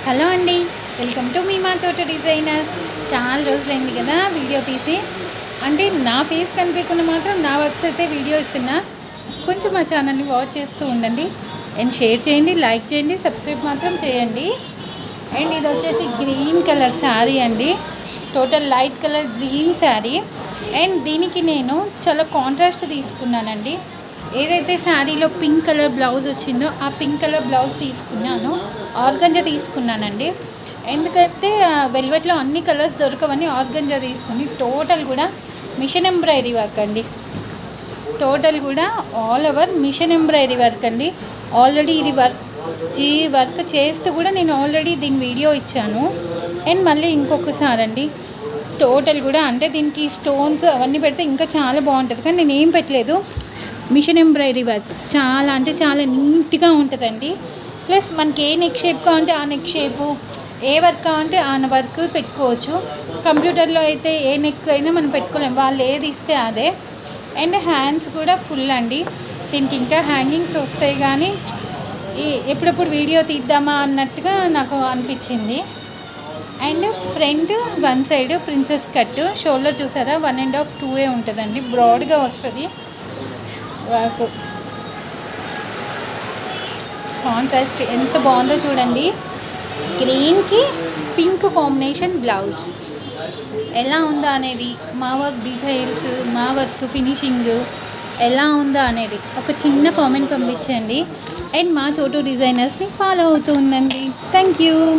Hello అండి, welcome to me మా చోట డిజైనర్స్. చాలా రోజులైంది కదా వీడియో తీసి. అంటే నా ఫేస్ కనిపించకుండా మాత్రం నా వర్క్స్ అయితే వీడియో ఇస్తున్నా. కొంచెం మా ఛానల్ని వాచ్ చేస్తూ ఉండండి అండ్ షేర్ చేయండి, లైక్ చేయండి, సబ్స్క్రైబ్ మాత్రం చేయండి. అండ్ ఇది వచ్చేసి గ్రీన్ కలర్ శారీ అండి, total light colour green sari. And దీనికి నేను చాలా కాంట్రాస్ట్ తీసుకున్నానండి. ఏదైతే శారీలో పింక్ కలర్ బ్లౌజ్ వచ్చిందో ఆ పింక్ కలర్ బ్లౌజ్ తీసుకున్నాను, ఆర్గంజా తీసుకున్నానండి. ఎందుకంటే వెల్వెట్లో అన్ని కలర్స్ దొరకవని ఆర్గంజా తీసుకుని టోటల్ కూడా మిషన్ ఎంబ్రాయిడరీ వర్క్ అండి. టోటల్ కూడా all over machine embroidery work అండి. ఆల్రెడీ ఇది వర్క్ చేస్తూ కూడా నేను ఆల్రెడీ దీని వీడియో ఇచ్చాను. అండ్ మళ్ళీ ఇంకొకసారి అండి, టోటల్ కూడా అంటే దీనికి స్టోన్స్ అవన్నీ పెడితే ఇంకా చాలా బాగుంటుంది, కానీ నేను ఏం పెట్టలేదు. మిషన్ ఎంబ్రాయిడరీ వర్క్ చాలా అంటే చాలా నీట్గా ఉంటుందండి. ప్లస్ మనకి ఏ నెక్ షేప్ కావాలంటే ఆ నెక్ షేపు, ఏ వర్క్ కావాలంటే ఆ వర్క్ పెట్టుకోవచ్చు. కంప్యూటర్లో అయితే ఏ నెక్ అయినా మనం పెట్టుకోలేము, వాళ్ళు ఏది ఇస్తే అదే. అండ్ హ్యాండ్స్ కూడా ఫుల్ అండి. దీనికి ఇంకా హ్యాంగింగ్స్ వస్తాయి, కానీ ఎప్పుడప్పుడు వీడియో తీద్దామా అన్నట్టుగా నాకు అనిపించింది. And front one side princess cut, shoulder చూసారా 1.5 2 ఉంటుందండి, బ్రాడ్గా వస్తుంది వర్క్. కాంట్రాస్ట్ ఎంత బాగుందో చూడండి. గ్రీన్కి పింక్ కాంబినేషన్ బ్లౌజ్ ఎలా ఉందో అనేది, మా వర్క్ డీటెయిల్స్, మా వర్క్ ఫినిషింగ్ ఎలా ఉందో అనేది ఒక చిన్న కామెంట్ పంపించండి. అండ్ మా చోటు డిజైనర్స్ని ఫాలో అవుతూ ఉండండి. Thank you.